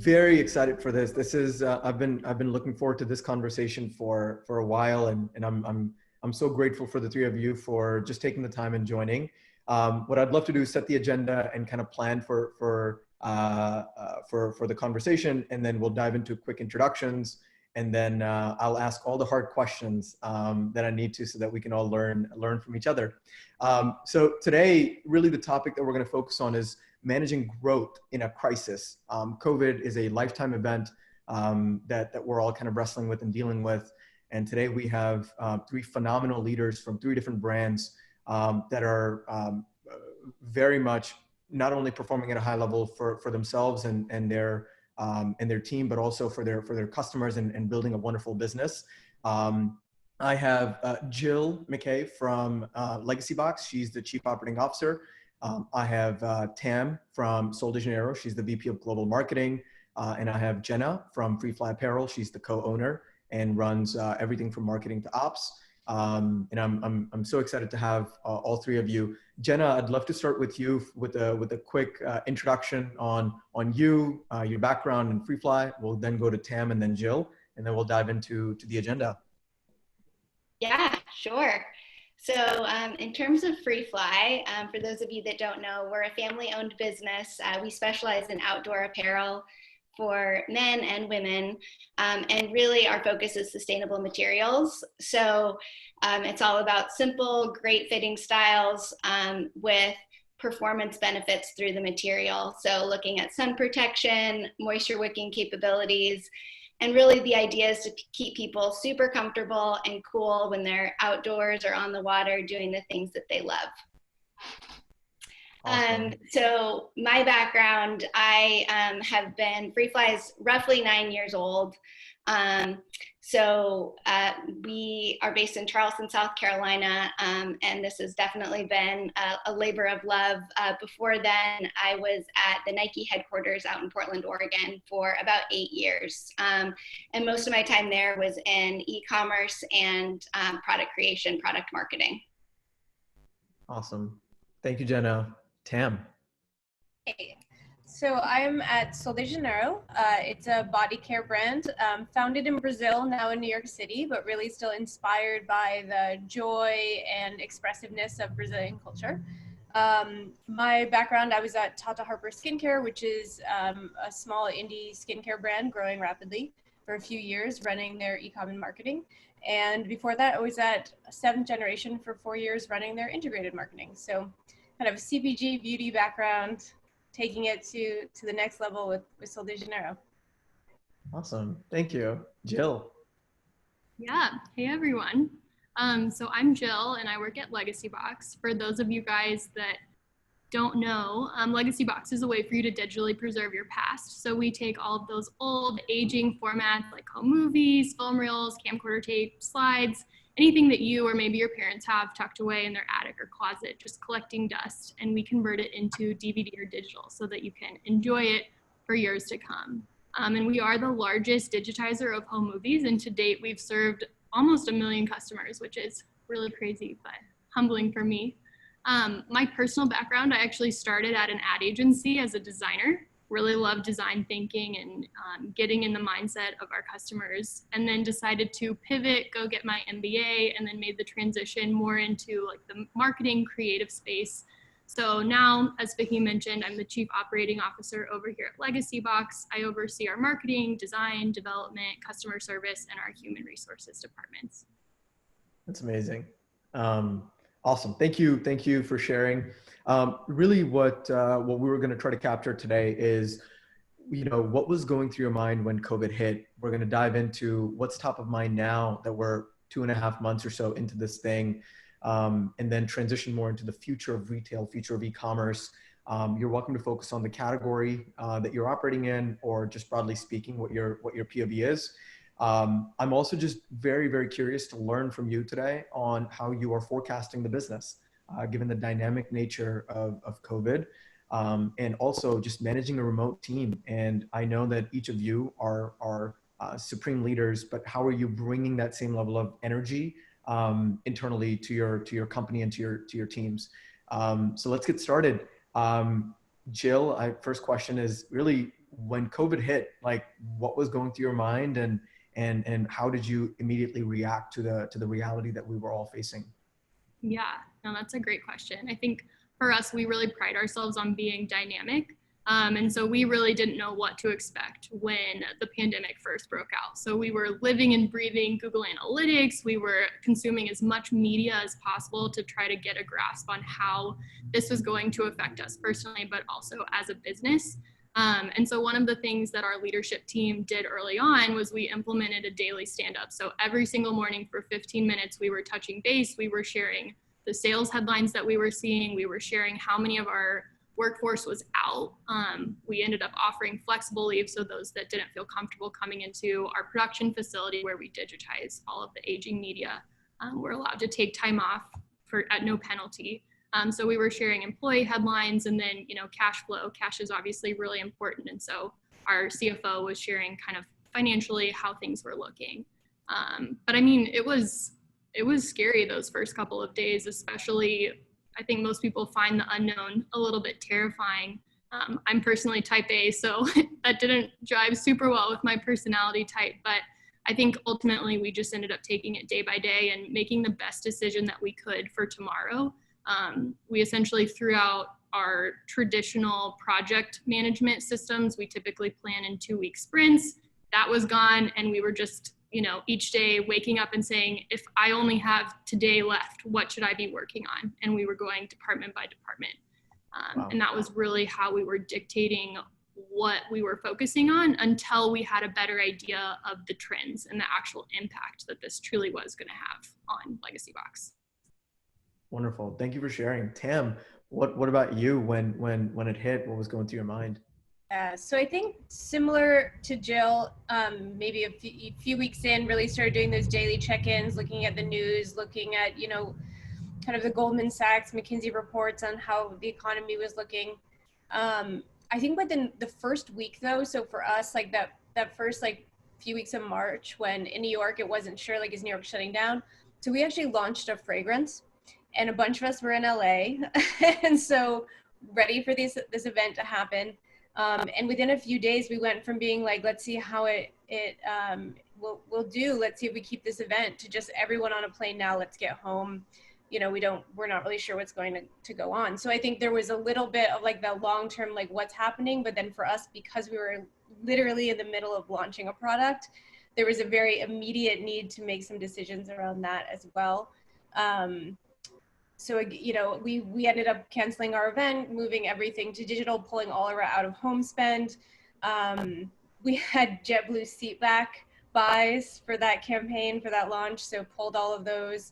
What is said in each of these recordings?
very excited for this. This is I've been looking forward to this conversation for a while, and I'm so grateful for the three of you for just taking the time and joining. What I'd love to do is set the agenda and kind of plan for the conversation, and then we'll dive into quick introductions, and then I'll ask all the hard questions that I need to, so that we can all learn from each other. So today, really the topic that we're going to focus on is managing growth in a crisis. COVID is a lifetime event that we're all kind of wrestling with and dealing with. And today we have three phenomenal leaders from three different brands that are very much not only performing at a high level for themselves and their team, but also for their customers and building a wonderful business. I have Jill McKay from Legacybox. She's the Chief Operating Officer. I have Tam from Sol de Janeiro. She's the VP of Global Marketing. And I have Jenna from Apparel. She's the co-owner and runs everything from marketing to ops. And I'm so excited to have all three of you. Jenna, I'd love to start with you with a quick introduction on you, your background in FreeFly. We'll then go to Tam and then Jill, and then we'll dive into the agenda. Yeah, sure. So in terms of FreeFly, for those of you that don't know, we're a family-owned business. We specialize in outdoor apparel for men and women, and really our focus is sustainable materials. So it's all about simple, great fitting styles with performance benefits through the material. So looking at sun protection, moisture wicking capabilities, and really the idea is to keep people super comfortable and cool when they're outdoors or on the water doing the things that they love. Awesome. So my background, I have been, FreeFly is roughly 9 years old. We are based in Charleston, South Carolina, and this has definitely been a labor of love. Before then, I was at the Nike headquarters out in Portland, Oregon for about 8 years. And most of my time there was in e-commerce and product creation, product marketing. Awesome. Thank you, Jenna. Tam. Hey. So I'm at Sol de Janeiro. It's a body care brand founded in Brazil, now in New York City, but really still inspired by the joy and expressiveness of Brazilian culture. My background, I was at Tata Harper Skincare, which is a small indie skincare brand growing rapidly for a few years, running their e-com and marketing. And before that, I was at 7th Generation for 4 years, running their integrated marketing. So kind of a CPG beauty background, taking it to the next level with Sol de Janeiro. Awesome. Thank you. Jill. Yeah. Hey, everyone. So I'm Jill, and I work at Legacybox. For those of you guys that don't know, Legacybox is a way for you to digitally preserve your past. So we take all of those old, aging formats like home movies, film reels, camcorder tape, slides, anything that you or maybe your parents have tucked away in their attic or closet, just collecting dust, and we convert it into DVD or digital so that you can enjoy it for years to come. And we are the largest digitizer of home movies, and to date we've served almost 1 million customers, which is really crazy but humbling for me. My personal background, I actually started at an ad agency as a designer. Really loved design thinking and getting in the mindset of our customers, and then decided to pivot, go get my MBA, and then made the transition more into like the marketing creative space. So now, as Vicky mentioned, I'm the Chief Operating Officer over here at Legacybox. I oversee our marketing, design, development, customer service, and our human resources departments. That's amazing. Awesome. Thank you for sharing. Really what we were going to try to capture today is, what was going through your mind when COVID hit. We're going to dive into what's top of mind now that we're 2.5 months or so into this thing, and then transition more into the future of retail, future of e-commerce. You're welcome to focus on the category that you're operating in, or just broadly speaking, what your POV is. I'm also just very, very curious to learn from you today on how you are forecasting the business, given the dynamic nature of COVID, and also just managing a remote team. And I know that each of you are supreme leaders, but how are you bringing that same level of energy internally to your company and to your teams? So let's get started. Jill, first question is really, when COVID hit, like what was going through your mind, and how did you immediately react to the reality that we were all facing? Yeah, no, that's a great question. I think for us, we really pride ourselves on being dynamic. And so we really didn't know what to expect when the pandemic first broke out. So we were living and breathing Google Analytics. We were consuming as much media as possible to try to get a grasp on how this was going to affect us personally, but also as a business. And so one of the things that our leadership team did early on was we implemented a daily stand-up. So every single morning for 15 minutes, we were touching base. We were sharing the sales headlines that we were seeing. We were sharing how many of our workforce was out. We ended up offering flexible leave, so those that didn't feel comfortable coming into our production facility where we digitize all of the aging media were allowed to take time off at no penalty. So we were sharing employee headlines, and then, you know, cash flow. Cash is obviously really important, and so our CFO was sharing kind of financially how things were looking. But I mean, it was scary those first couple of days, especially. I think most people find the unknown a little bit terrifying. I'm personally type A, so that didn't jive super well with my personality type, but I think ultimately we just ended up taking it day by day and making the best decision that we could for tomorrow. We essentially threw out our traditional project management systems. We typically plan in 2-week sprints. That was gone, and we were just, you know, each day waking up and saying, if I only have today left, what should I be working on? And we were going department by department. Wow. And that was really how we were dictating what we were focusing on until we had a better idea of the trends and the actual impact that this truly was going to have on Legacybox. Wonderful. Thank you for sharing. Tam, what about you when it hit? What was going through your mind? So I think similar to Jill, maybe a few weeks in, really started doing those daily check-ins, looking at the news, looking at, you know, kind of the Goldman Sachs, McKinsey reports on how the economy was looking. I think within the first week though, so for us, like that first like few weeks of March, when in New York, it wasn't sure, like, is New York shutting down? So we actually launched a fragrance, and a bunch of us were in LA. And so ready for this event to happen. And within a few days, we went from being like, let's see how we'll do. Let's see if we keep this event, to just everyone on a plane now, let's get home. You know, we're not really sure what's going to go on. So I think there was a little bit of like the long-term, like what's happening. But then for us, because we were literally in the middle of launching a product, there was a very immediate need to make some decisions around that as well. So, you know, we ended up canceling our event, moving everything to digital, pulling all our out of home spend. We had JetBlue seat back buys for that campaign, for that launch. So pulled all of those,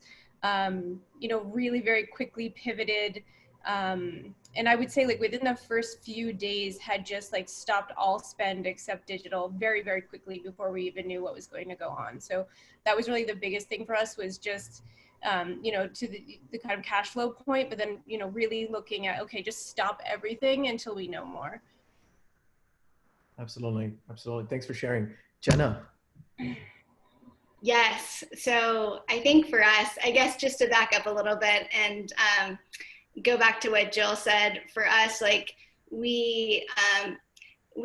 you know, really very quickly pivoted. And I would say, like, within the first few days had just like stopped all spend except digital very, very quickly before we even knew what was going to go on. So that was really the biggest thing for us, was just, you know, to the kind of cash flow point, but then, you know, really looking at, okay, just stop everything until we know more. Absolutely. Absolutely. Thanks for sharing. Jenna. Yes. So I think for us, I guess just to back up a little bit and go back to what Jill said, for us, like we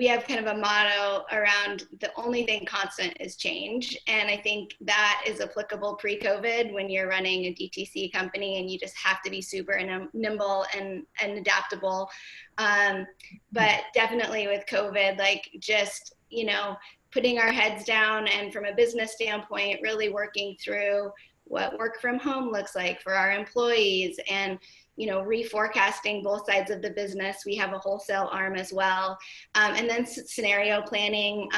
have kind of a motto around the only thing constant is change. And I think that is applicable pre-COVID when you're running a DTC company and you just have to be super nimble and adaptable. But definitely with COVID, like just, you know, putting our heads down and from a business standpoint, really working through what work from home looks like for our employees, and, you know, reforecasting both sides of the business. We have a wholesale arm as well. And then scenario planning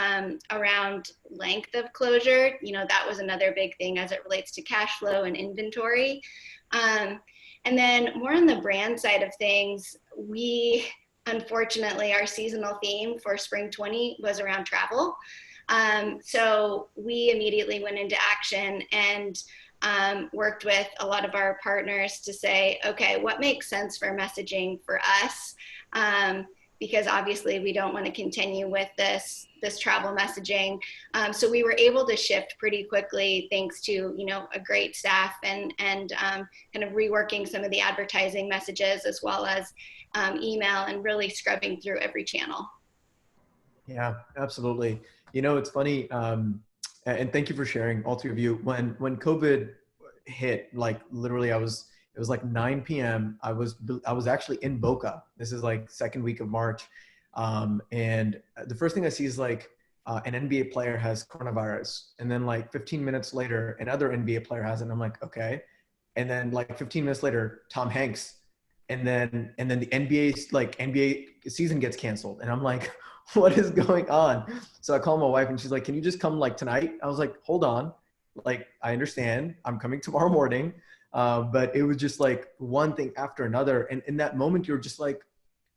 around length of closure. You know, that was another big thing as it relates to cash flow and inventory. And then more on the brand side of things, unfortunately, our seasonal theme for spring 20 was around travel. So we immediately went into action and worked with a lot of our partners to say, okay, what makes sense for messaging for us? Because obviously we don't want to continue with this travel messaging. So we were able to shift pretty quickly thanks to, you know, a great staff and kind of reworking some of the advertising messages as well as email, and really scrubbing through every channel. Yeah, absolutely. You know, it's funny. And thank you for sharing, all three of you. When COVID hit, like literally, it was like 9 p.m. I was actually in Boca. This is like second week of March, and the first thing I see is like an NBA player has coronavirus, and then like 15 minutes later, another NBA player has it. And I'm like, okay. And then like 15 minutes later, Tom Hanks, and then the NBA season gets canceled, and I'm like, what is going on? So I call my wife, and she's like, can you just come like tonight? I was like, hold on, like I understand, I'm coming tomorrow morning, but it was just like one thing after another, and in that moment, you're just like,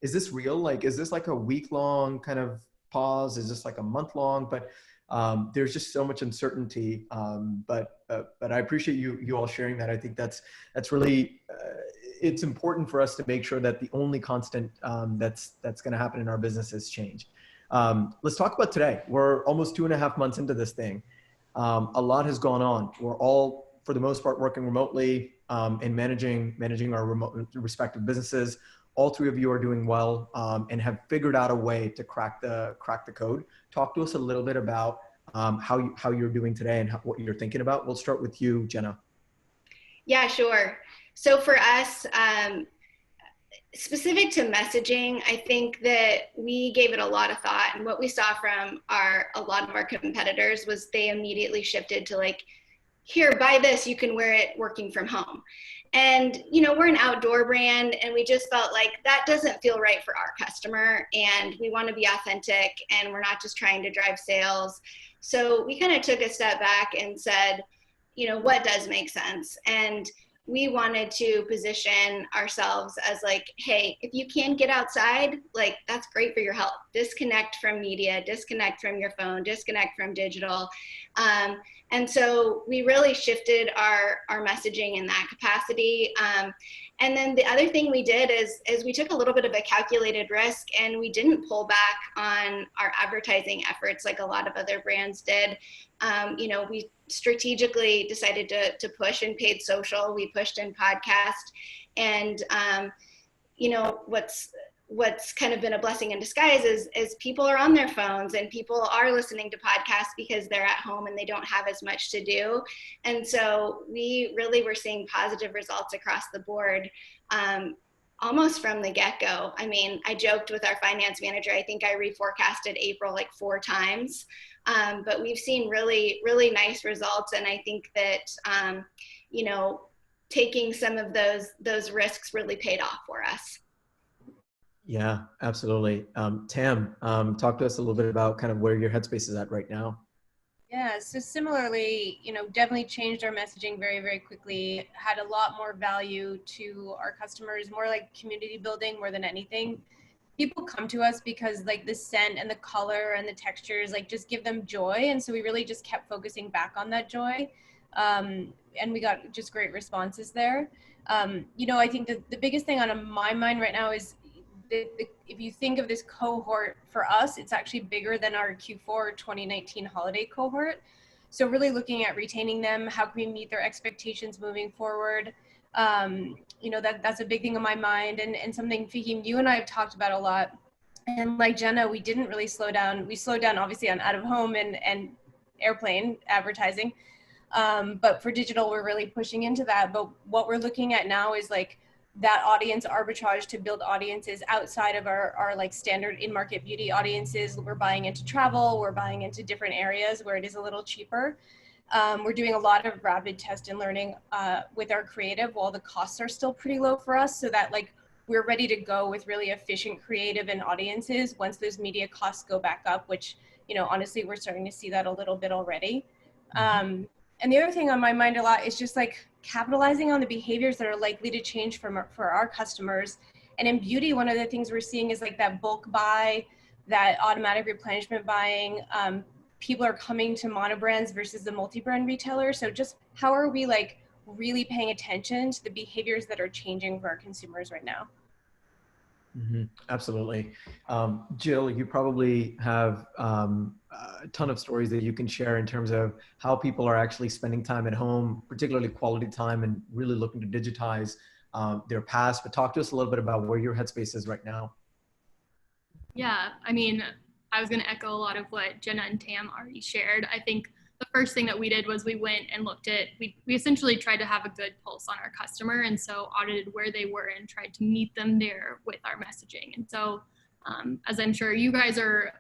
is this real? Like, is this like a week long kind of pause? Is this like a month long? But there's just so much uncertainty. But I appreciate you all sharing that. I think that's really it's important for us to make sure that the only constant that's going to happen in our business is change. Let's talk about today. We're almost 2.5 months into this thing. A lot has gone on. We're all, for the most part, working remotely and managing our remote respective businesses. All three of you are doing well and have figured out a way to crack the code. Talk to us a little bit about how you're doing today and what you're thinking about. We'll start with you, Jenna. Yeah, sure. So for us, specific to messaging, I think that we gave it a lot of thought, and what we saw from a lot of our competitors was they immediately shifted to like, here, buy this, you can wear it working from home. And, you know, we're an outdoor brand, and we just felt like that doesn't feel right for our customer, and we want to be authentic, and we're not just trying to drive sales. So we kind of took a step back and said, you know, what does make sense? And we wanted to position ourselves as like, hey, if you can get outside, like that's great for your health. Disconnect from media, disconnect from your phone, disconnect from digital. And so we really shifted our messaging in that capacity. And then the other thing we did is we took a little bit of a calculated risk, and we didn't pull back on our advertising efforts like a lot of other brands did. You know, we strategically decided to push in paid social. We pushed in podcast, and you know, what's kind of been a blessing in disguise is people are on their phones, and people are listening to podcasts because they're at home and they don't have as much to do. And so we really were seeing positive results across the board, almost from the get-go. I mean, I joked with our finance manager, I think I reforecasted April like 4 times. But we've seen really, really nice results. And I think that, you know, taking some of those risks really paid off for us. Yeah, absolutely. Tam, talk to us a little bit about kind of where your headspace is at right now. Yeah, so similarly, you know, definitely changed our messaging very, very quickly, had a lot more value to our customers, more like community building more than anything. People come to us because like the scent and the color and the textures like just give them joy, and so we really just kept focusing back on that joy, and we got just great responses there. You know, I think the biggest thing on my mind right now is if you think of this cohort for us, it's actually bigger than our Q4 2019 holiday cohort. So really looking at retaining them, how can we meet their expectations moving forward? You know, that's a big thing on my mind, and something, Fahim, you and I have talked about a lot. And like Jenna, we didn't really slow down. We slowed down obviously on out of home and airplane advertising. But for digital, we're really pushing into that. But what we're looking at now is like that audience arbitrage to build audiences outside of our like standard in-market beauty audiences. We're buying into travel, we're buying into different areas where it is a little cheaper. We're doing a lot of rapid test and learning with our creative while the costs are still pretty low for us, so that like we're ready to go with really efficient creative and audiences once those media costs go back up, which, you know, honestly, we're starting to see that a little bit already. And the other thing on my mind a lot is just like capitalizing on the behaviors that are likely to change for our customers. And in beauty, one of the things we're seeing is like that bulk buy, that automatic replenishment buying. People are coming to monobrands versus the multi-brand retailers. So just how are we like really paying attention to the behaviors that are changing for our consumers right now? Absolutely. Jill, you probably have a ton of stories that you can share in terms of how people are actually spending time at home, particularly quality time, and really looking to digitize their past. But talk to us a little bit about where your headspace is right now. Yeah, I mean, I was going to echo a lot of what Jenna and Tam already shared. I think the first thing that we did was we went and looked at, we essentially tried to have a good pulse on our customer, and so audited where they were and tried to meet them there with our messaging. And so as I'm sure you guys are,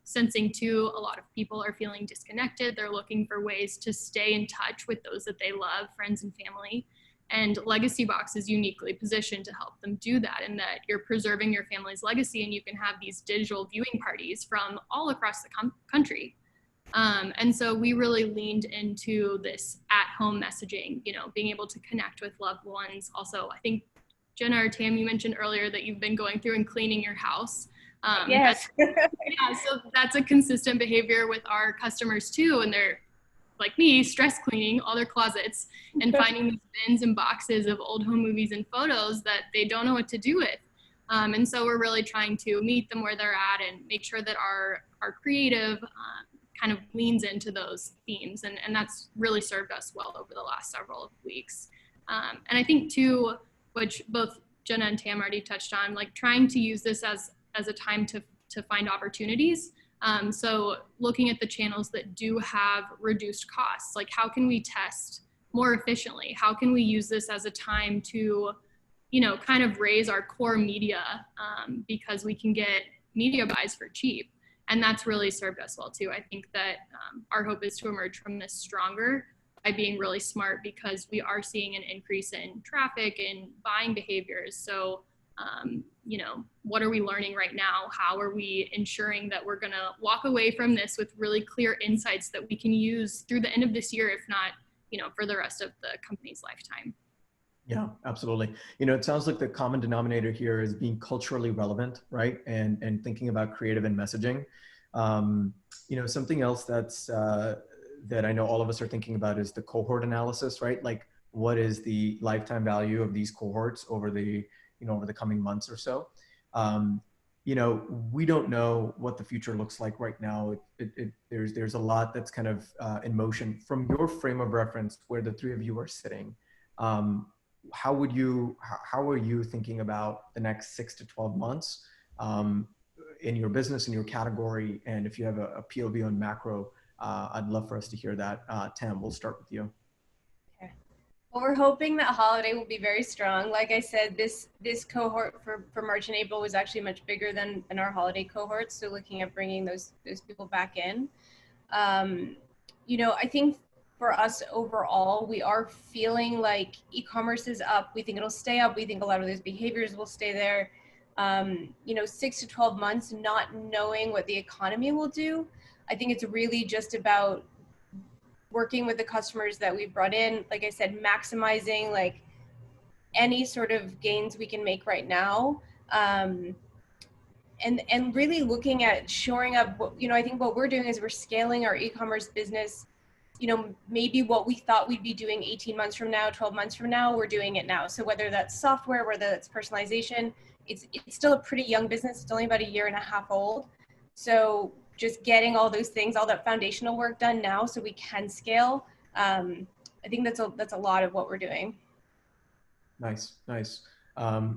sensing too, a lot of people are feeling disconnected. They're looking for ways to stay in touch with those that they love, friends and family. And Legacybox is uniquely positioned to help them do that, in that you're preserving your family's legacy, and you can have these digital viewing parties from all across the country. And so we really leaned into this at-home messaging, being able to connect with loved ones. Also, I think Jenna or Tam, you mentioned earlier that you've been going through and cleaning your house. Yes. So that's a consistent behavior with our customers too. And they're, like me, stress cleaning all their closets and finding these bins and boxes of old home movies and photos that they don't know what to do with. And so we're really trying to meet them where they're at and make sure that our creative kind of leans into those themes. And that's really served us well over the last several weeks. And I think too, which both Jenna and Tam already touched on, like trying to use this as a time to find opportunities. So looking at the channels that do have reduced costs, like how can we test more efficiently? How can we use this as a time to, kind of raise our core media because we can get media buys for cheap. And that's really served us well too. I think that our hope is to emerge from this stronger by being really smart, because we are seeing an increase in traffic and buying behaviors. So, what are we learning right now? How are we ensuring that we're going to walk away from this with really clear insights that we can use through the end of this year, if not, for the rest of the company's lifetime? Yeah, absolutely. It sounds like the common denominator here is being culturally relevant, right? And thinking about creative and messaging. Something else that I know all of us are thinking about is the cohort analysis, right? Like, what is the lifetime value of these cohorts over the coming months or so? We don't know what the future looks like right now. There's a lot that's kind of in motion. From your frame of reference, where the three of you are sitting, how are you thinking about the next 6 to 12 months in your business, in your category? And if you have a POV on macro, I'd love for us to hear that. Tam, we'll start with you. Okay. Well, we're hoping that holiday will be very strong. Like I said, this cohort for March and April was actually much bigger than our holiday cohorts. So looking at bringing those people back in. I think for us overall, we are feeling like e-commerce is up. We think it'll stay up. We think a lot of those behaviors will stay there. 6 to 12 months, not knowing what the economy will do. I think it's really just about working with the customers that we brought in. Like I said, maximizing like any sort of gains we can make right now. And really looking at shoring up, I think what we're doing is we're scaling our e-commerce business. Maybe what we thought we'd be doing 18 months from now, 12 months from now, we're doing it now. So whether that's software, whether that's personalization, it's still a pretty young business. It's only about 1.5 years old. So just getting all those things, all that foundational work done now so we can scale. I think that's a lot of what we're doing. Nice.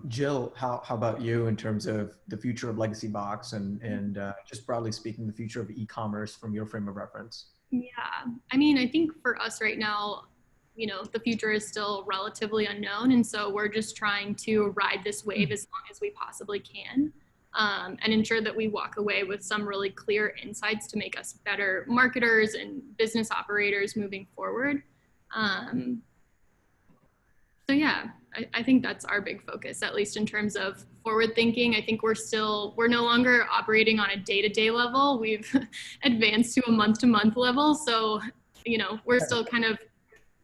Jill, how about you in terms of the future of Legacybox and just broadly speaking, the future of e-commerce from your frame of reference? Yeah, I think for us right now, the future is still relatively unknown. And so we're just trying to ride this wave as long as we possibly can, and ensure that we walk away with some really clear insights to make us better marketers and business operators moving forward. So yeah, I think that's our big focus, at least in terms of forward thinking. I think we're no longer operating on a day-to-day level. We've advanced to a month-to-month level. So, we're still kind of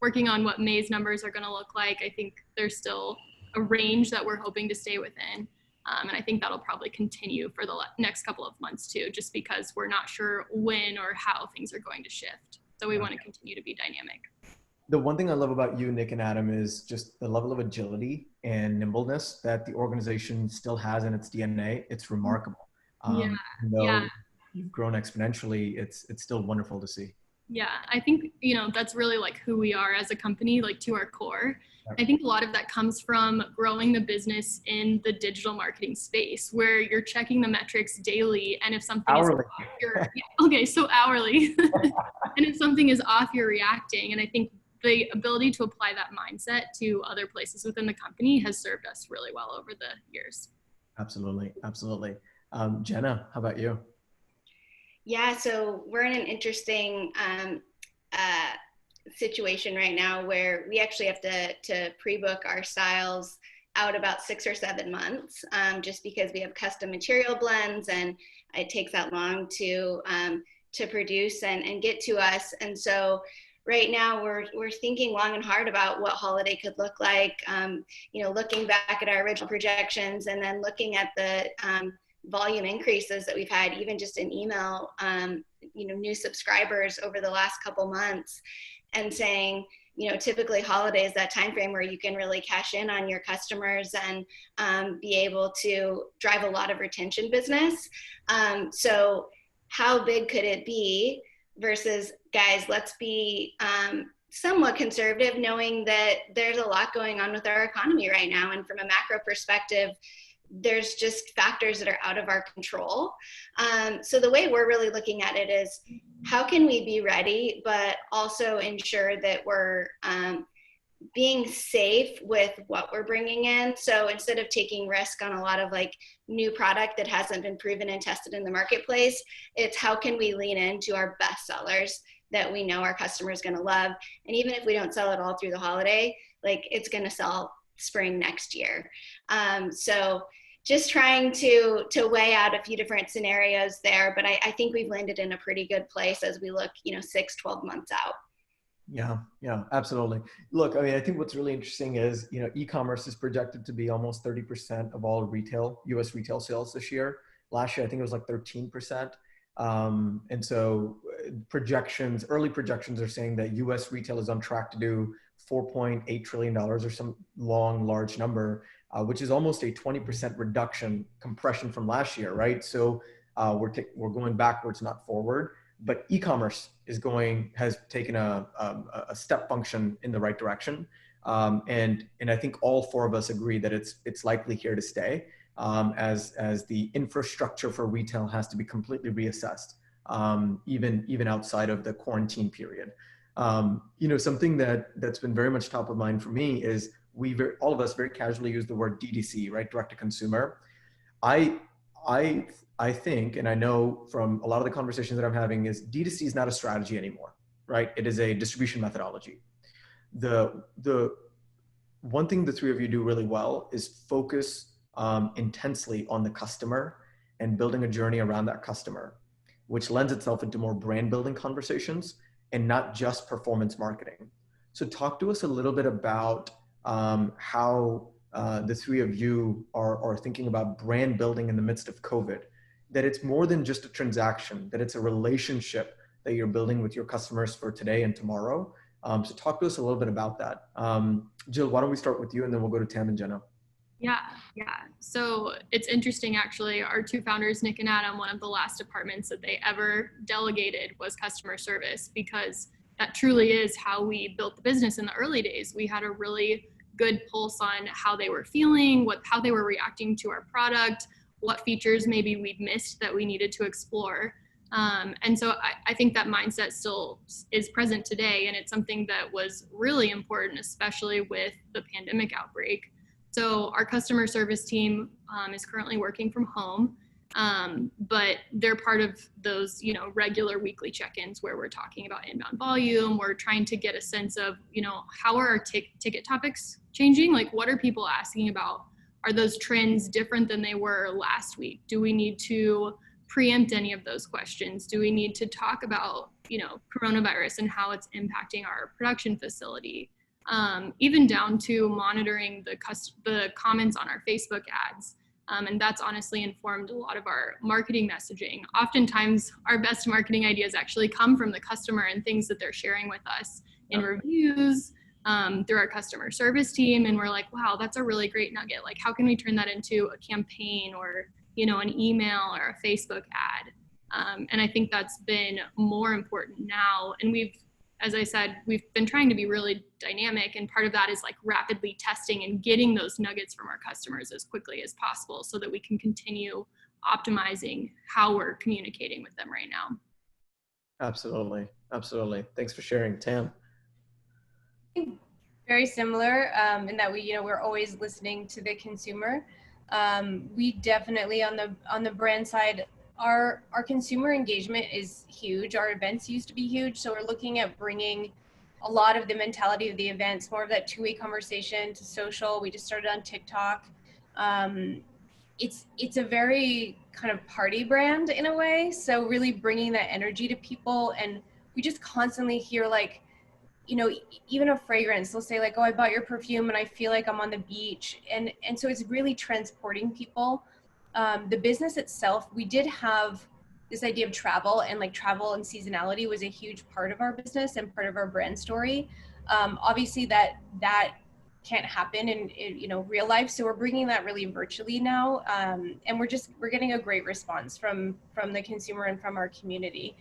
working on what May's numbers are going to look like. I think there's still a range that we're hoping to stay within. And I think that'll probably continue for the next couple of months too, just because we're not sure when or how things are going to shift. So we want to continue to be dynamic. The one thing I love about you, Nick and Adam, is just the level of agility and nimbleness that the organization still has in its DNA. It's remarkable. Though you've grown exponentially, it's still wonderful to see. Yeah, I think, that's really like who we are as a company, like to our core. I think a lot of that comes from growing the business in the digital marketing space where you're checking the metrics daily. And if something is Hourly. off, okay, so hourly. And if something is off, you're reacting. And I think the ability to apply that mindset to other places within the company has served us really well over the years. Absolutely. Absolutely. Jenna, how about you? Yeah, so we're in an interesting situation right now where we actually have to pre-book our styles out about 6 or 7 months, just because we have custom material blends and it takes that long to produce and get to us. And so right now we're thinking long and hard about what holiday could look like, looking back at our original projections and then looking at the volume increases that we've had, even just in email, new subscribers over the last couple months, and saying, typically holiday is that time frame where you can really cash in on your customers and be able to drive a lot of retention business. So how big could it be versus, guys, let's be somewhat conservative, knowing that there's a lot going on with our economy right now. And from a macro perspective, there's just factors that are out of our control. So the way we're really looking at it is, how can we be ready, but also ensure that we're being safe with what we're bringing in? So instead of taking risk on a lot of like new product that hasn't been proven and tested in the marketplace, it's how can we lean into our best sellers that we know our customer is going to love. And even if we don't sell it all through the holiday, like it's going to sell spring next year. So just trying to weigh out a few different scenarios there, but I think we've landed in a pretty good place as we look, 6, 12 months out. Yeah, absolutely. Look, I mean, I think what's really interesting is, e-commerce is projected to be almost 30% of all US retail sales this year. Last year, I think it was like 13%. And so early projections are saying that US retail is on track to do $4.8 trillion or some large number, which is almost a 20% compression from last year, right? So we're going backwards, not forward. But e-commerce has taken a step function in the right direction, and I think all 4 of us agree that it's likely here to stay, as the infrastructure for retail has to be completely reassessed, even outside of the quarantine period. Something that's been very much top of mind for me is all of us very casually use the word DTC, right? Direct to consumer. I think, and I know from a lot of the conversations that I'm having, is DTC is not a strategy anymore, right? It is a distribution methodology. The one thing the 3 of you do really well is focus intensely on the customer and building a journey around that customer, which lends itself into more brand building conversations and not just performance marketing. So talk to us a little bit about how the 3 of you are thinking about brand building in the midst of COVID, that it's more than just a transaction, that it's a relationship that you're building with your customers for today and tomorrow. So talk to us a little bit about that. Jill, why don't we start with you and then we'll go to Tam and Jenna. Yeah. So it's interesting, actually. Our 2 founders, Nick and Adam, one of the last departments that they ever delegated was customer service, because that truly is how we built the business in the early days. We had a really good pulse on how they were feeling, how they were reacting to our product, what features maybe we'd missed that we needed to explore. And so I think that mindset still is present today. And it's something that was really important, especially with the pandemic outbreak. So our customer service team is currently working from home, but they're part of those, regular weekly check-ins where we're talking about inbound volume. We're trying to get a sense of, how are our ticket topics changing? Like, what are people asking about? Are those trends different than they were last week? Do we need to preempt any of those questions? Do we need to talk about, coronavirus and how it's impacting our production facility? Even down to monitoring the comments on our Facebook ads. And that's honestly informed a lot of our marketing messaging. Oftentimes, our best marketing ideas actually come from the customer and things that they're sharing with us in reviews, through our customer service team. And we're like, wow, that's a really great nugget. Like, how can we turn that into a campaign or, an email or a Facebook ad? And I think that's been more important now. And as I said, we've been trying to be really dynamic. And part of that is like rapidly testing and getting those nuggets from our customers as quickly as possible so that we can continue optimizing how we're communicating with them right now. Absolutely. Absolutely. Thanks for sharing, Tam. Very similar in that we're always listening to the consumer. We definitely on the brand side, our consumer engagement is huge. Our events used to be huge, so we're looking at bringing a lot of the mentality of the events, more of that two-way conversation to social. We just started on TikTok. It's a very kind of party brand in a way, so really bringing that energy to people. And we just constantly hear like, even a fragrance, they'll say like, oh, I bought your perfume and I feel like I'm on the beach. And so it's really transporting people. The business itself, we did have this idea of travel, and like travel and seasonality was a huge part of our business and part of our brand story. Obviously that can't happen in real life. So we're bringing that really virtually now. And we're getting a great response from the consumer and from our community.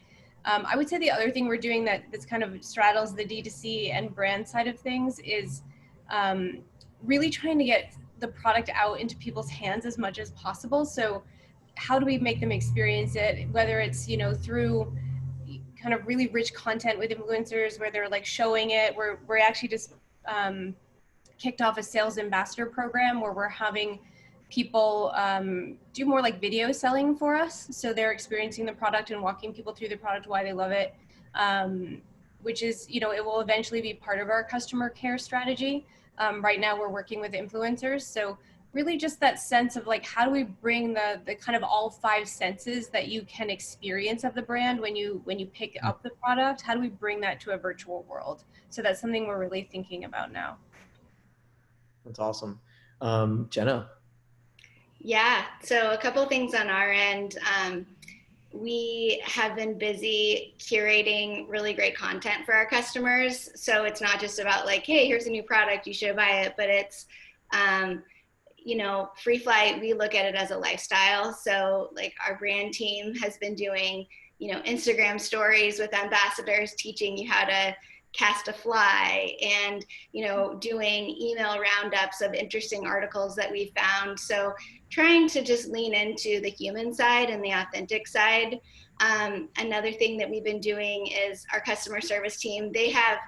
I would say the other thing we're doing that's kind of straddles the D2C and brand side of things is really trying to get the product out into people's hands as much as possible. So how do we make them experience it, whether it's, through kind of really rich content with influencers where they're like showing it. We're actually just kicked off a sales ambassador program where we're having people do more like video selling for us. So they're experiencing the product and walking people through the product, why they love it, which is, it will eventually be part of our customer care strategy. Right now we're working with influencers. So really just that sense of like, how do we bring the kind of all five senses that you can experience of the brand when you pick up the product, how do we bring that to a virtual world? So that's something we're really thinking about now. That's awesome. Jenna. Yeah, so a couple things on our end. We have been busy curating really great content for our customers. So it's not just about like, hey, here's a new product, you should buy it, but it's, Free Flight, we look at it as a lifestyle. So like our brand team has been doing, Instagram stories with ambassadors teaching you how to cast a fly and, doing email roundups of interesting articles that we found. So trying to just lean into the human side and the authentic side. Another thing that we've been doing is our customer service team. They have,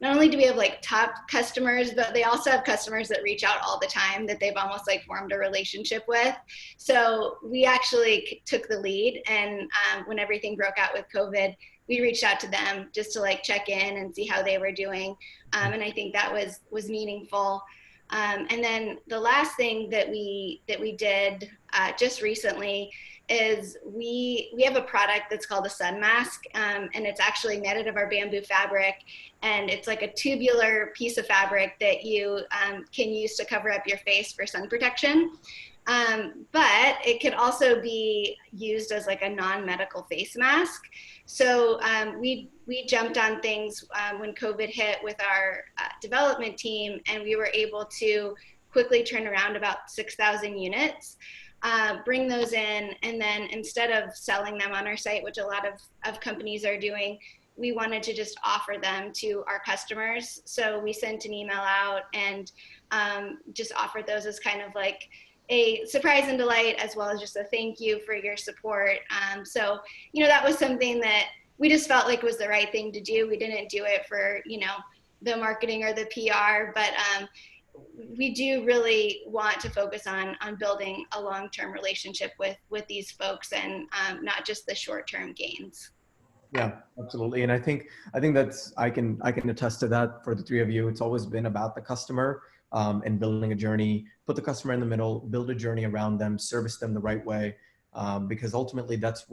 not only do we have like top customers, but they also have customers that reach out all the time that they've almost like formed a relationship with. So we actually took the lead, and when everything broke out with COVID, we reached out to them just to like check in and see how they were doing. And I think that was meaningful. And then the last thing that we did just recently is we have a product that's called a sun mask, and it's actually made out of our bamboo fabric, and it's like a tubular piece of fabric that you can use to cover up your face for sun protection. But it could also be used as like a non-medical face mask. So we jumped on things when COVID hit with our development team, and we were able to quickly turn around about 6,000 units, bring those in, and then instead of selling them on our site, which a lot of companies are doing, we wanted to just offer them to our customers. So we sent an email out and just offered those as kind of like a surprise and delight, as well as just a thank you for your support. So, that was something that we just felt like was the right thing to do. We didn't do it for, the marketing or the PR, but we do really want to focus on building a long-term relationship with these folks, and not just the short-term gains. Yeah, absolutely. And I think that's, I can attest to that for the three of you. It's always been about the customer. And building a journey, put the customer in the middle, build a journey around them, service them the right way, because ultimately that's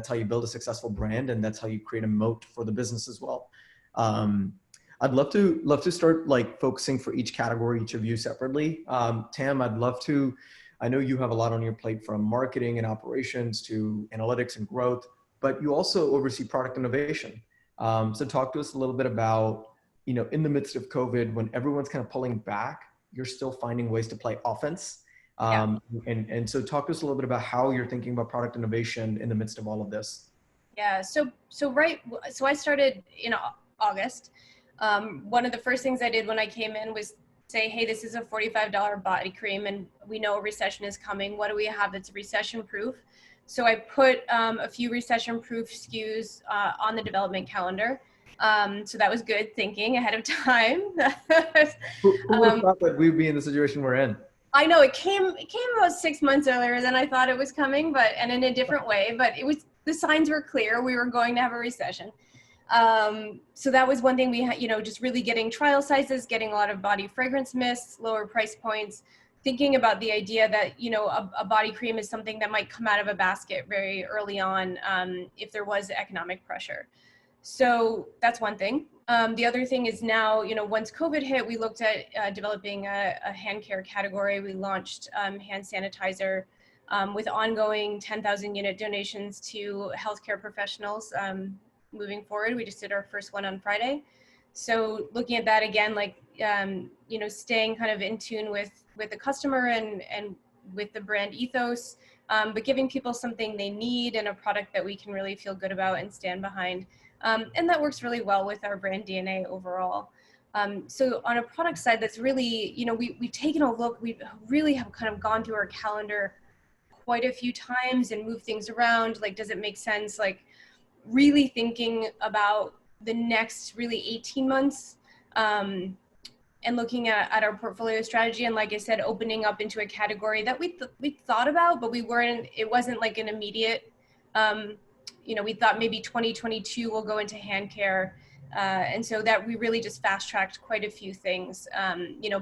how you build a successful brand, and that's how you create a moat for the business as well. I'd love to start like focusing for each category, each of you separately. Tam, I know you have a lot on your plate, from marketing and operations to analytics and growth, but you also oversee product innovation. So talk to us a little bit about, in the midst of COVID, when everyone's kind of pulling back, you're still finding ways to play offense. Yeah. And so talk to us a little bit about how you're thinking about product innovation in the midst of all of this. Yeah. So I started in August. One of the first things I did when I came in was say, hey, this is a $45 body cream and we know a recession is coming. What do we have that's recession proof? So I put a few recession proof SKUs on the development calendar. So that was good thinking ahead of time. Who would have thought that we'd be in the situation we're in? I know it came about 6 months earlier than I thought it was coming, and in a different way, but the signs were clear. We were going to have a recession. So that was one thing we had, just really getting trial sizes, getting a lot of body fragrance mists, lower price points, thinking about the idea that, a body cream is something that might come out of a basket very early on if there was economic pressure. So that's one thing. The other thing is now, once COVID hit, we looked at developing a hand care category. We launched hand sanitizer with ongoing 10,000 unit donations to healthcare professionals moving forward. We just did our first one on Friday. So looking at that again, staying kind of in tune with the customer and with the brand ethos, but giving people something they need and a product that we can really feel good about and stand behind. And that works really well with our brand DNA overall. So on a product side, that's really, we've taken a look, we really have kind of gone through our calendar quite a few times and moved things around. Like, does it make sense? Like really thinking about the next really 18 months and looking at our portfolio strategy. And like I said, opening up into a category that we thought about, but it wasn't like an immediate, we thought maybe 2022 will go into hand care. And so that we really just fast tracked quite a few things,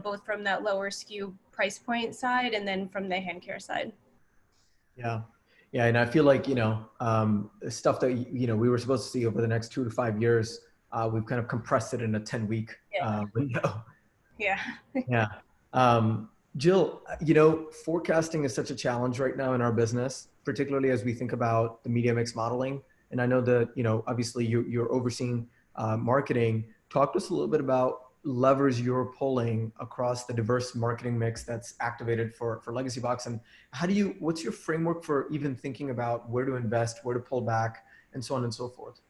both from that lower SKU price point side and then from the hand care side. Yeah. Yeah. And I feel like, stuff that, we were supposed to see over the next 2 to 5 years, we've kind of compressed it in a 10-week window. Yeah. Yeah. Jill, forecasting is such a challenge right now in our business, particularly as we think about the media mix modeling. And I know that, obviously you're overseeing marketing. Talk to us a little bit about levers you're pulling across the diverse marketing mix that's activated for Legacybox, and what's your framework for even thinking about where to invest, where to pull back, and so on and so forth?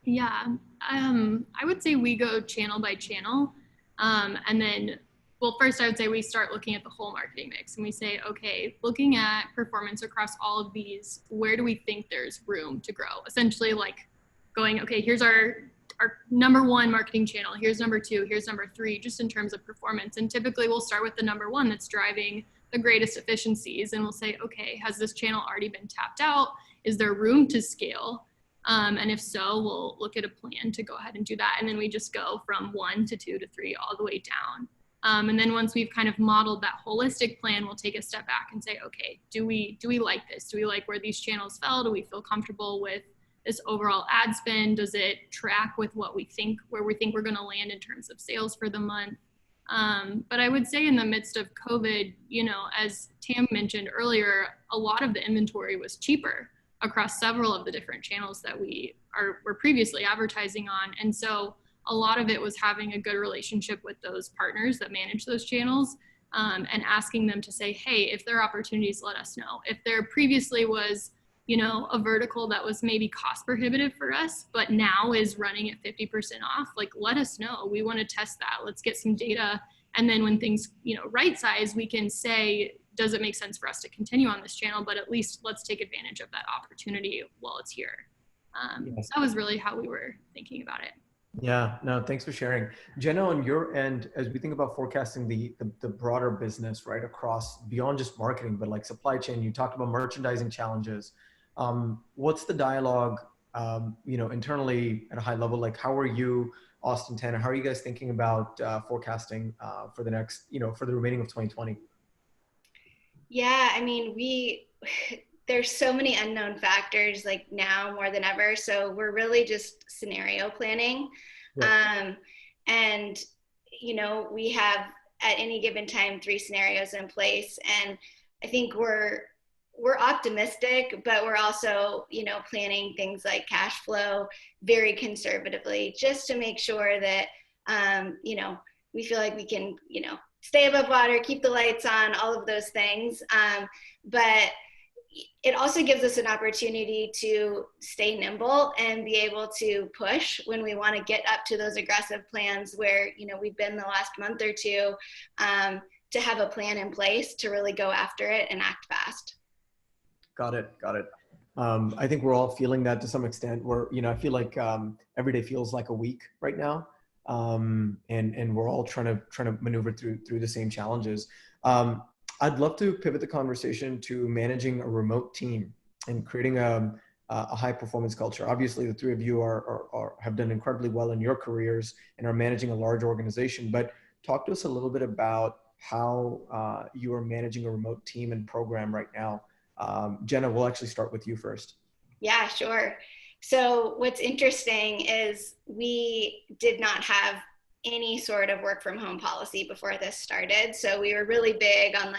Yeah, I would say we go channel by channel. And then, well, first I would say we start looking at the whole marketing mix and we say, okay, looking at performance across all of these, where do we think there's room to grow? Essentially like going, okay, here's our number one marketing channel, here's number two, here's number three, just in terms of performance. And typically we'll start with the number one that's driving the greatest efficiencies. And we'll say, okay, has this channel already been tapped out? Is there room to scale? And if so, we'll look at a plan to go ahead and do that. And then we just go from 1 to 2 to 3 all the way down. And then once we've kind of modeled that holistic plan, we'll take a step back and say, okay, do we like this? Do we like where these channels fell? Do we feel comfortable with this overall ad spend? Does it track with where we think we're going to land in terms of sales for the month? But I would say in the midst of COVID, as Tam mentioned earlier, a lot of the inventory was cheaper across several of the different channels that were previously advertising on. And so a lot of it was having a good relationship with those partners that manage those channels, and asking them to say, hey, if there are opportunities, let us know. If there previously was, a vertical that was maybe cost prohibitive for us, but now is running at 50% off, like, let us know. We want to test that. Let's get some data. And then when things, right size, we can say, does it make sense for us to continue on this channel? But at least let's take advantage of that opportunity while it's here. Yes. So that was really how we were thinking about it. Yeah, no, thanks for sharing. Jenna, on your end, as we think about forecasting the broader business, right, across beyond just marketing, but like supply chain, you talked about merchandising challenges. What's the dialogue, internally at a high level? Like, how are you, Austin, Tanner, how are you guys thinking about forecasting for the next, for the remaining of 2020? Yeah, I mean, there's so many unknown factors like now more than ever. So we're really just scenario planning. Yeah. And, we have at any given time 3 scenarios in place. And I think we're optimistic, but we're also, planning things like cash flow very conservatively just to make sure that, we feel like we can, stay above water, keep the lights on, all of those things. But it also gives us an opportunity to stay nimble and be able to push when we want to get up to those aggressive plans where, you know, we've been the last month or two, to have a plan in place to really go after it and act fast. Got it. I think we're all feeling that to some extent. I feel like every day feels like a week right now, and we're all trying to maneuver through the same challenges. I'd love to pivot the conversation to managing a remote team and creating a high performance culture. Obviously, the three of you have done incredibly well in your careers and are managing a large organization. But talk to us a little bit about how you are managing a remote team and program right now. Jenna, we'll actually start with you first. Yeah, sure. So what's interesting is we did not have any sort of work from home policy before this started. So we were really big on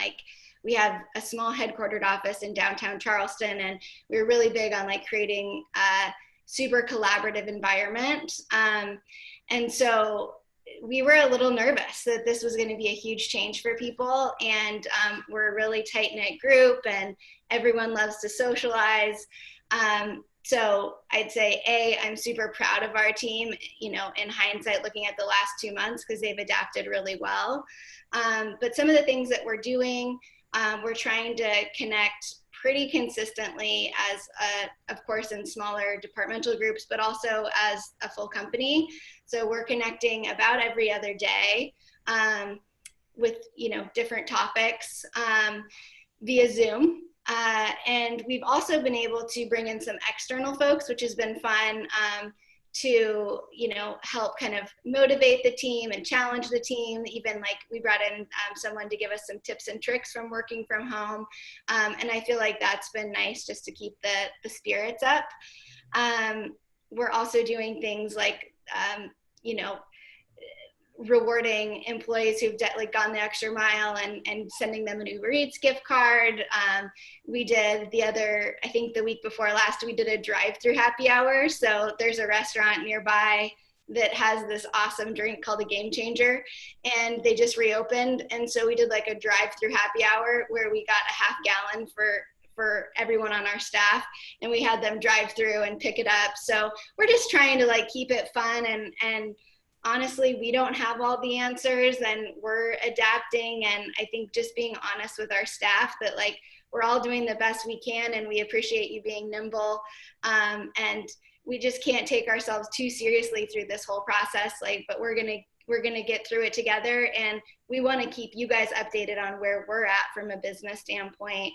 we have a small headquartered office in downtown Charleston, and we were really big on creating a super collaborative environment. And so we were a little nervous that this was going to be a huge change for people. And we're a really tight-knit group and everyone loves to socialize. So I'd say, I'm super proud of our team, in hindsight, looking at the last 2 months, because they've adapted really well. But some of the things that we're doing, we're trying to connect pretty consistently of course, in smaller departmental groups, but also as a full company. So we're connecting about every other day with, different topics via Zoom. And we've also been able to bring in some external folks, which has been fun, to, help kind of motivate the team and challenge the team. Even we brought in someone to give us some tips and tricks from working from home. And I feel like that's been nice just to keep the spirits up. We're also doing things like, rewarding employees who've gone the extra mile and sending them an Uber Eats gift card. We did I think the week before last, we did a drive-through happy hour. So there's a restaurant nearby that has this awesome drink called a Game Changer, and they just reopened. And so we did a drive-through happy hour where we got a half gallon for everyone on our staff, and we had them drive through and pick it up. So we're just trying to keep it fun, and honestly, we don't have all the answers, and we're adapting. And I think just being honest with our staff that we're all doing the best we can, and we appreciate you being nimble. And we just can't take ourselves too seriously through this whole process. But we're gonna get through it together, and we want to keep you guys updated on where we're at from a business standpoint,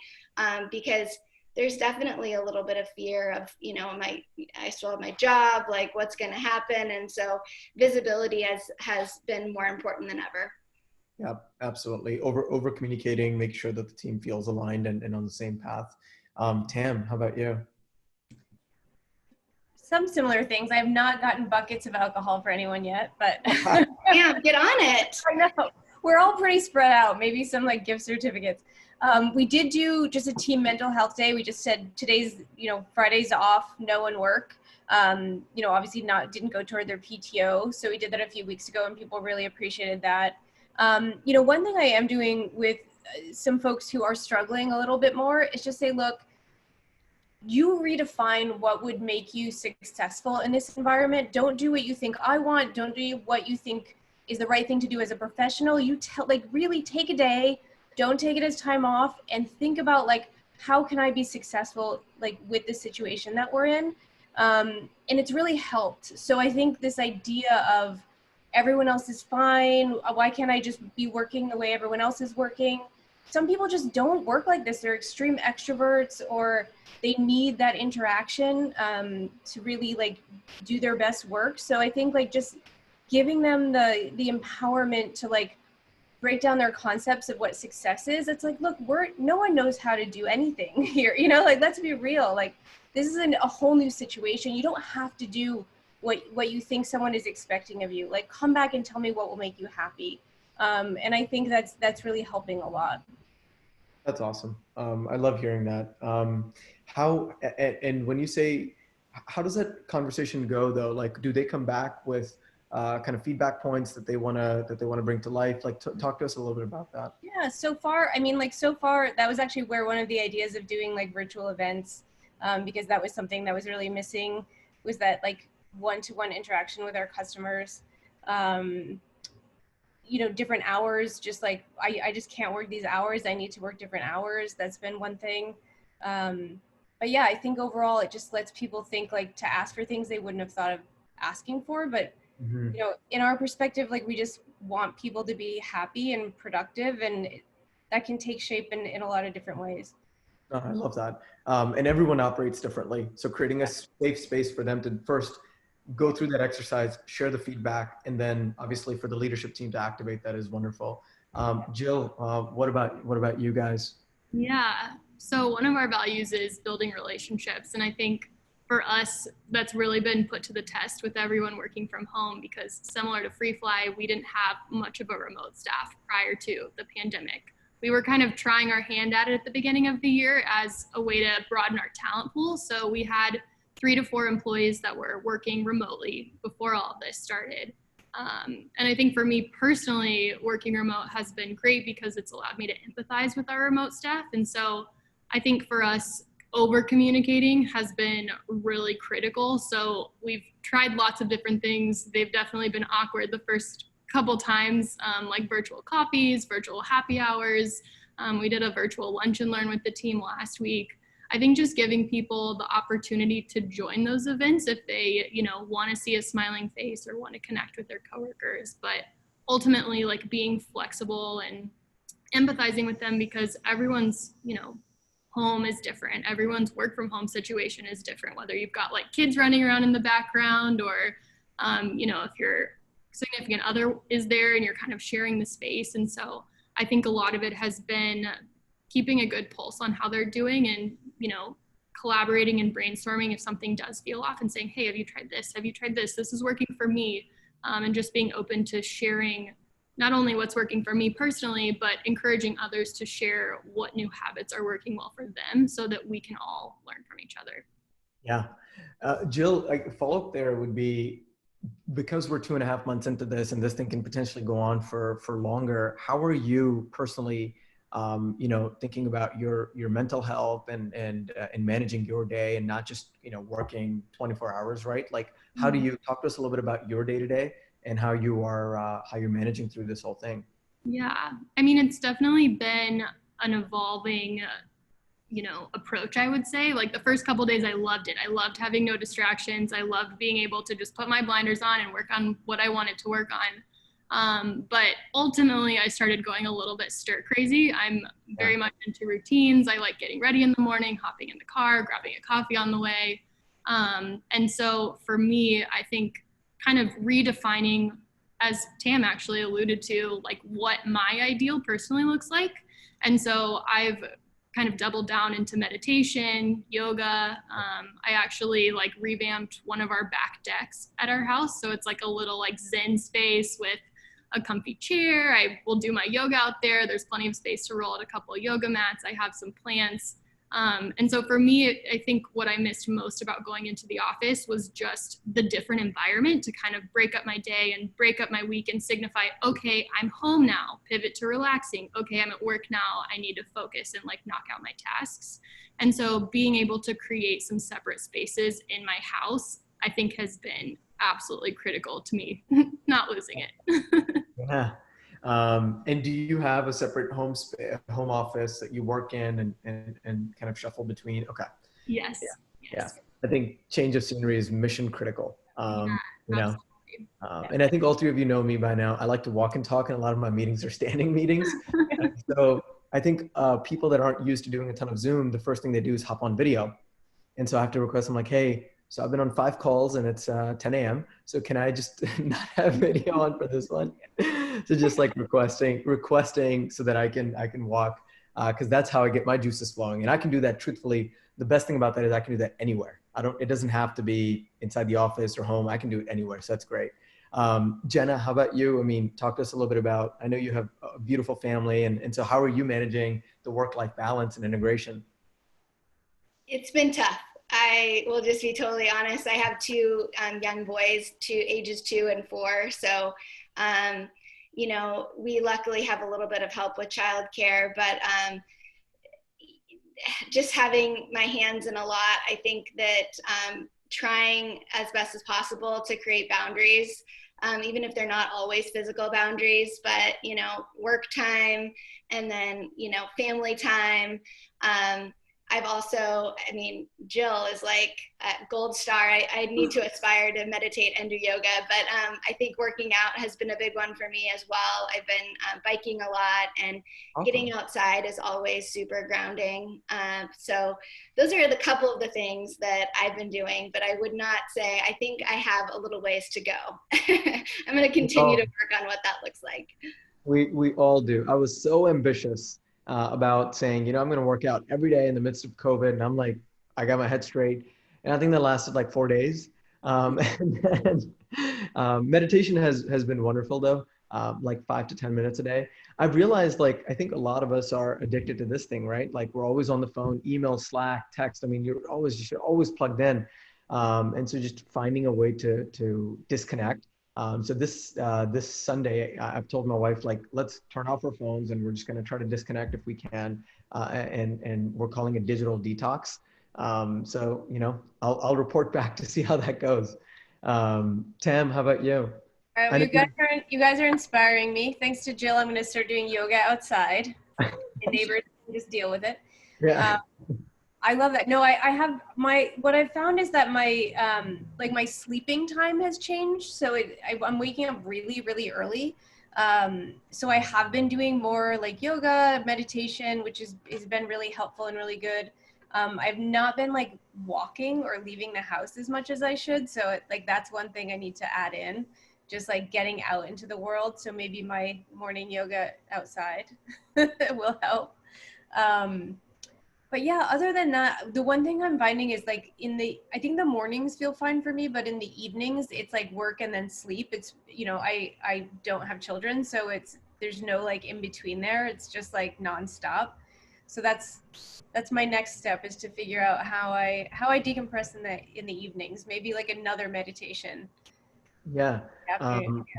because there's definitely a little bit of fear of, I still have my job, what's going to happen. And so visibility has been more important than ever. Yeah, absolutely. Over communicating, make sure that the team feels aligned and on the same path. Tam, how about you? Some similar things. I have not gotten buckets of alcohol for anyone yet, but yeah, get on it. I know. We're all pretty spread out. Maybe some gift certificates. We did do just a team mental health day. We just said today's, Friday's off, no one work. Obviously didn't go toward their PTO. So we did that a few weeks ago, and people really appreciated that. One thing I am doing with some folks who are struggling a little bit more is just say, look, you redefine what would make you successful in this environment. Don't do what you think I want. Don't do what you think is the right thing to do as a professional. You really take a day, don't take it as time off, and think about how can I be successful with the situation that we're in. And it's really helped. So I think this idea of everyone else is fine, why can't I just be working the way everyone else is working? Some people just don't work like this. They're extreme extroverts, or they need that interaction to really do their best work. So I think just giving them the empowerment to break down their concepts of what success is. It's look, no one knows how to do anything here. Let's be real. This is a whole new situation. You don't have to do what you think someone is expecting of you. Come back and tell me what will make you happy. And I think that's really helping a lot. That's awesome. I love hearing that. And when you say, how does that conversation go though? Do they come back with kind of feedback points that they want to bring to life? Like, talk to us a little bit about that. Yeah, so far, I mean, like so far, that was actually where one of the ideas of doing like virtual events, because that was something that was really missing, was that like one-to-one interaction with our customers. You know, different hours, just like I just can't work these hours. I need to work different hours. That's been one thing. But yeah, I think overall it just lets people think like to ask for things they wouldn't have thought of asking for. But you know, in our perspective, like we just want people to be happy and productive, and that can take shape in a lot of different ways. Oh, I love that. And everyone operates differently. So creating a safe space for them to first go through that exercise, share the feedback, and then obviously for the leadership team to activate that is wonderful. Jill, what about you guys? Yeah. So one of our values is building relationships. And I think for us, that's really been put to the test with everyone working from home, because similar to Free Fly, we didn't have much of a remote staff prior to the pandemic. We were kind of trying our hand at it at the beginning of the year as a way to broaden our talent pool. So we had 3 to 4 employees that were working remotely before all of this started. And I think for me personally, working remote has been great because it's allowed me to empathize with our remote staff. And so I think for us, over communicating has been really critical. So we've tried lots of different things. They've definitely been awkward the first couple times, like virtual coffees, virtual happy hours. We did a virtual lunch and learn with the team last week. I think just giving people the opportunity to join those events if they, you know, want to see a smiling face or want to connect with their coworkers, but ultimately like being flexible and empathizing with them, because everyone's, you know, home is different. Everyone's work from home situation is different, whether you've got like kids running around in the background or, you know, if your significant other is there and you're kind of sharing the space. And so I think a lot of it has been keeping a good pulse on how they're doing and, you know, collaborating and brainstorming if something does feel off and saying, hey, have you tried this? Have you tried this? This is working for me. And just being open to sharing not only what's working for me personally, but encouraging others to share what new habits are working well for them so that we can all learn from each other. Yeah. Jill, like follow up there would be, because we're 2.5 months into this and this thing can potentially go on for longer, how are you personally you know, thinking about your mental health and managing your day and not just, you know, working 24 hours, right? Like, how do you talk to us a little bit about your day to day and how you're managing through this whole thing? Yeah, I mean, it's definitely been an evolving, you know, approach, I would say. Like the first couple of days, I loved it. I loved having no distractions. I loved being able to just put my blinders on and work on what I wanted to work on. But ultimately, I started going a little bit stir crazy. I'm very much into routines. I like getting ready in the morning, hopping in the car, grabbing a coffee on the way. And so for me, I think kind of redefining, as Tam actually alluded to, like what my ideal personally looks like. And so I've kind of doubled down into meditation, yoga. I actually like revamped one of our back decks at our house. So it's like a little like Zen space with a comfy chair. I will do my yoga out there. There's plenty of space to roll out a couple of yoga mats. I have some plants. And so for me, I think what I missed most about going into the office was just the different environment to kind of break up my day and break up my week and signify, okay, I'm home now, pivot to relaxing. Okay, I'm at work now. I need to focus and like knock out my tasks. And so being able to create some separate spaces in my house, I think has been absolutely critical to me not losing it. Yeah. And do you have a separate home office that you work in and kind of shuffle between? Okay. Yes. Yeah. Yes. Yeah. I think change of scenery is mission critical. Yeah, you know, absolutely. and I think all 3 of you know me by now. I like to walk and talk, and a lot of my meetings are standing meetings. And so I think people that aren't used to doing a ton of Zoom, the first thing they do is hop on video. And so I have to request, I'm like, hey, so I've been on 5 calls and it's 10 a.m. So can I just not have video on for this one? So just like requesting so that I can walk, because that's how I get my juices flowing. And I can do that truthfully. The best thing about that is I can do that anywhere. It doesn't have to be inside the office or home. I can do it anywhere. So that's great. Jenna, how about you? I mean, talk to us a little bit about, I know you have a beautiful family. And so how are you managing the work-life balance and integration? It's been tough. I will just be totally honest. I have two young boys, ages 2 and 4. So, you know, we luckily have a little bit of help with childcare, but just having my hands in a lot, I think that trying as best as possible to create boundaries, even if they're not always physical boundaries, but, you know, work time and then, you know, family time. I've also, I mean, Jill is like a gold star. I need to aspire to meditate and do yoga, but I think working out has been a big one for me as well. I've been biking a lot, and getting outside is always super grounding. So those are the couple of the things that I've been doing, but I would not say, I think I have a little ways to go. I'm going to continue to work on what that looks like. We all do. I was so ambitious about saying, you know, I'm going to work out every day in the midst of COVID. And I'm like, I got my head straight. And I think that lasted like 4 days. Meditation has been wonderful though, like 5 to 10 minutes a day. I've realized, like, I think a lot of us are addicted to this thing, right? Like we're always on the phone, email, Slack, text. I mean, you should always plugged in. And so just finding a way to disconnect. So this Sunday, I've told my wife, like, let's turn off our phones and we're just going to try to disconnect if we can. And we're calling it digital detox. So, you know, I'll report back to see how that goes. Tam, how about you? All right, well, you guys are inspiring me. Thanks to Jill, I'm going to start doing yoga outside. The neighbors can just deal with it. Yeah. I love that. No, I have what I've found is that my like my sleeping time has changed. So I'm waking up really, really early. So I have been doing more like yoga, meditation, which has been really helpful and really good. I've not been like walking or leaving the house as much as I should. So like that's one thing I need to add in, just like getting out into the world. So maybe my morning yoga outside will help. But yeah, other than that, the one thing I'm finding is like I think the mornings feel fine for me, but in the evenings, it's like work and then sleep. It's, you know, I don't have children, so there's no like in between there. It's just like nonstop. So that's my next step, is to figure out how I decompress in the evenings, maybe like another meditation. Yeah.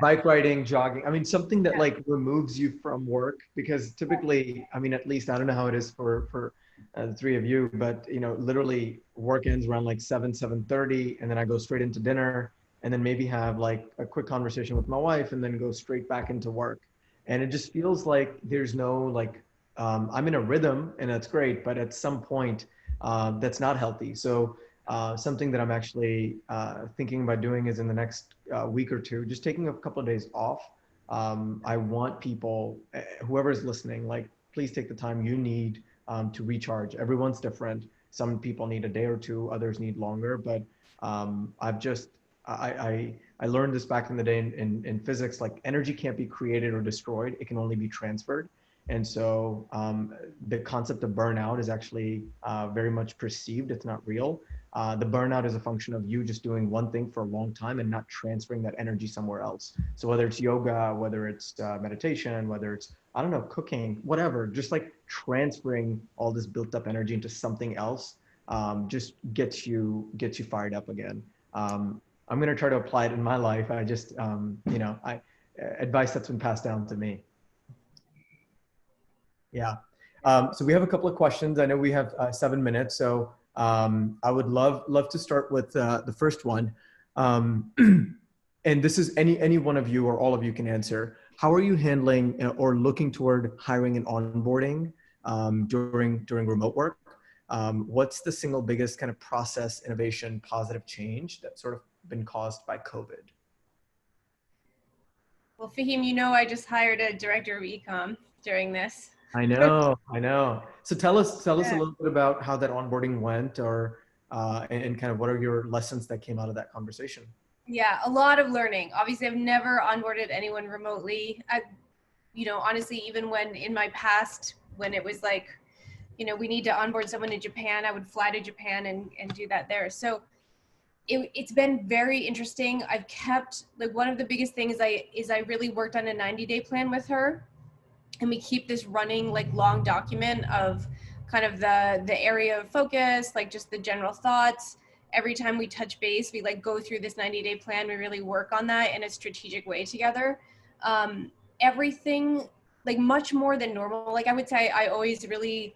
Bike riding, jogging. I mean, something that like removes you from work, because typically, I mean, at least I don't know how it is for the three of you, but you know, literally work ends around like 7:30, and then I go straight into dinner, and then maybe have like a quick conversation with my wife, and then go straight back into work. And it just feels like there's no like, I'm in a rhythm, and that's great, but at some point, that's not healthy. So something that I'm actually thinking about doing is in the next week or two, just taking a couple of days off. I want people, whoever's listening, like, please take the time you need to recharge. Everyone's different. Some people need a day or two, others need longer, but I learned this back in the day in physics, like energy can't be created or destroyed. It can only be transferred. And so the concept of burnout is actually very much perceived. It's not real. The burnout is a function of you just doing one thing for a long time and not transferring that energy somewhere else. So whether it's yoga, whether it's meditation, whether it's, I don't know, cooking, whatever, just like transferring all this built up energy into something else just gets you fired up again. I'm going to try to apply it in my life. I just, you know, advice that's been passed down to me. Yeah. So we have a couple of questions. I know we have 7 minutes. So I would love to start with the first one. And this is any one of you or all of you can answer. How are you handling or looking toward hiring and onboarding during remote work? What's the single biggest kind of process, innovation, positive change that's sort of been caused by COVID? Well, Fahim, you know, I just hired a director of e-com during this. I know. So tell us a little bit about how that onboarding went, or and kind of what are your lessons that came out of that conversation? Yeah, a lot of learning. Obviously, I've never onboarded anyone remotely. You know, honestly, even when in my past, when it was like, you know, we need to onboard someone in Japan, I would fly to Japan and do that there. So it's been very interesting. I've kept, like, one of the biggest things is I really worked on a 90-day plan with her. And we keep this running like long document of kind of the area of focus, like just the general thoughts. Every time we touch base, we like go through this 90-day plan. We really work on that in a strategic way together. Everything, like much more than normal. Like I would say I always really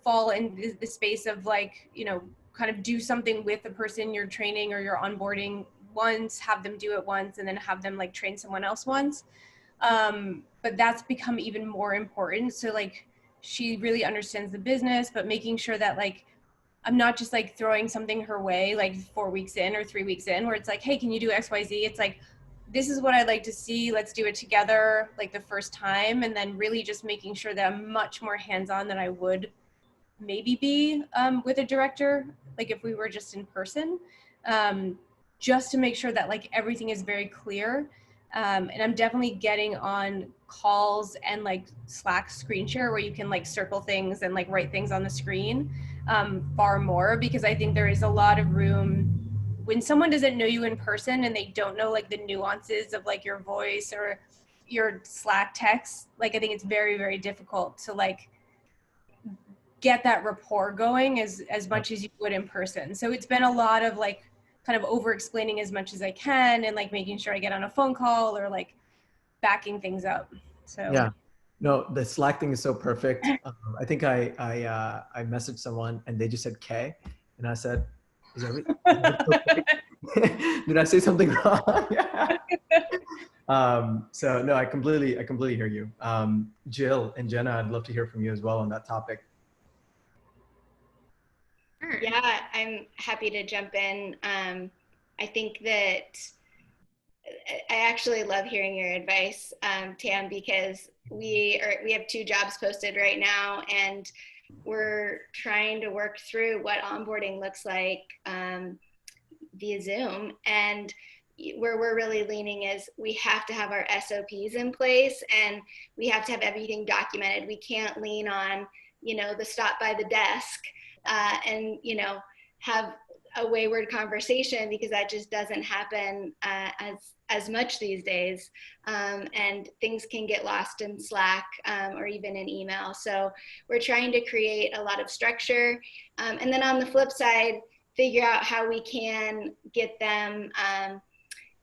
fall in the space of like, you know, kind of do something with the person you're training or you're onboarding once, have them do it once, and then have them like train someone else once. But that's become even more important. So like she really understands the business, but making sure that like I'm not just like throwing something her way like 4 weeks in or 3 weeks in where it's like, hey, can you do XYZ? It's like, this is what I'd like to see. Let's do it together like the first time. And then really just making sure that I'm much more hands-on than I would maybe be with a director, like if we were just in person, just to make sure that like everything is very clear. And I'm definitely getting on calls and like Slack screen share where you can like circle things and like write things on the screen far more, because I think there is a lot of room when someone doesn't know you in person and they don't know like the nuances of like your voice or your Slack text. Like I think it's very, very difficult to like get that rapport going as much as you would in person. So it's been a lot of like kind of over explaining as much as I can and like making sure I get on a phone call or like backing things up. So Yeah, no, the Slack thing is so perfect. I think I messaged someone and they just said K, and I said, "Is that did I say something wrong?" Yeah. So no, I completely hear you. Jill and Jenna, I'd love to hear from you as well on that topic. Sure. Yeah, I'm happy to jump in. I think that I actually love hearing your advice, Tam, because we have 2 jobs posted right now, and we're trying to work through what onboarding looks like via Zoom. And where we're really leaning is we have to have our SOPs in place, and we have to have everything documented. We can't lean on, you know, the stop by the desk and, you know, have a wayward conversation, because that just doesn't happen as much these days. And things can get lost in Slack or even in email. So we're trying to create a lot of structure. And then on the flip side, figure out how we can get them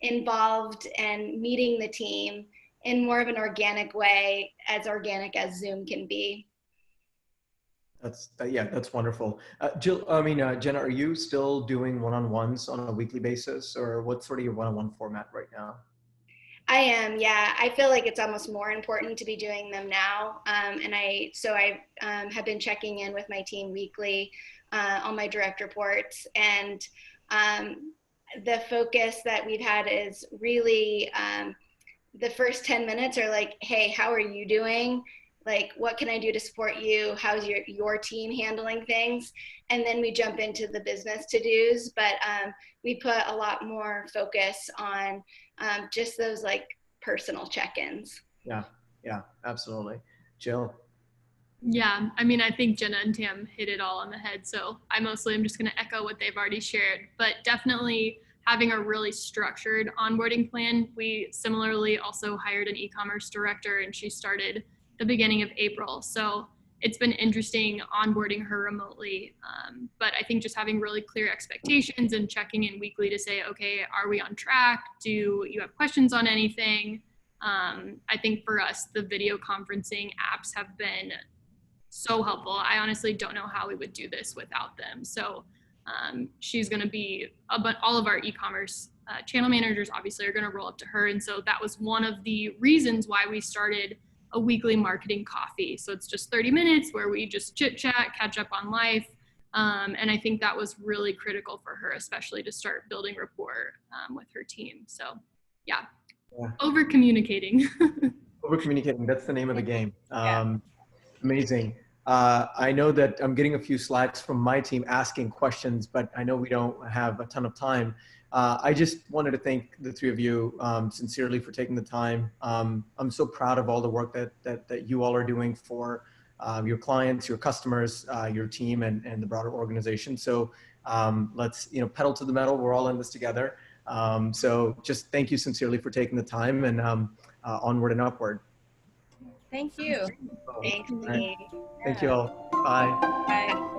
involved and meeting the team in more of an organic way, as organic as Zoom can be. That's wonderful. Jill, Jenna, are you still doing one-on-ones on a weekly basis, or what's sort of your one-on-one format right now? I am, yeah. I feel like it's almost more important to be doing them now. And I have been checking in with my team weekly on my direct reports. And the focus that we've had is really the first 10 minutes are like, hey, how are you doing? Like, what can I do to support you? How's your team handling things? And then we jump into the business to-dos, but we put a lot more focus on just those like personal check-ins. Yeah, absolutely. Jill? Yeah, I mean, I think Jenna and Tam hit it all on the head. So I'm just going to echo what they've already shared, but definitely having a really structured onboarding plan. We similarly also hired an e-commerce director, and she started the beginning of April. So it's been interesting onboarding her remotely. But I think just having really clear expectations and checking in weekly to say, okay, are we on track? Do you have questions on anything? I think for us, the video conferencing apps have been so helpful. I honestly don't know how we would do this without them. So she's going to be, but all of our e-commerce channel managers obviously are going to roll up to her. And so that was one of the reasons why we started a weekly marketing coffee. So it's just 30 minutes where we just chit chat, catch up on life. And I think that was really critical for her, especially to start building rapport with her team. So yeah. Over communicating. Over communicating, that's the name of the game. Yeah. Amazing. I know that I'm getting a few Slacks from my team asking questions, but I know we don't have a ton of time. I just wanted to thank the 3 of you sincerely for taking the time. I'm so proud of all the work that you all are doing for your clients, your customers, your team, and the broader organization. So let's pedal to the metal. We're all in this together. So just thank you sincerely for taking the time, and onward and upward. Thank you. Thanks. Right. Thank you all. Bye. Bye.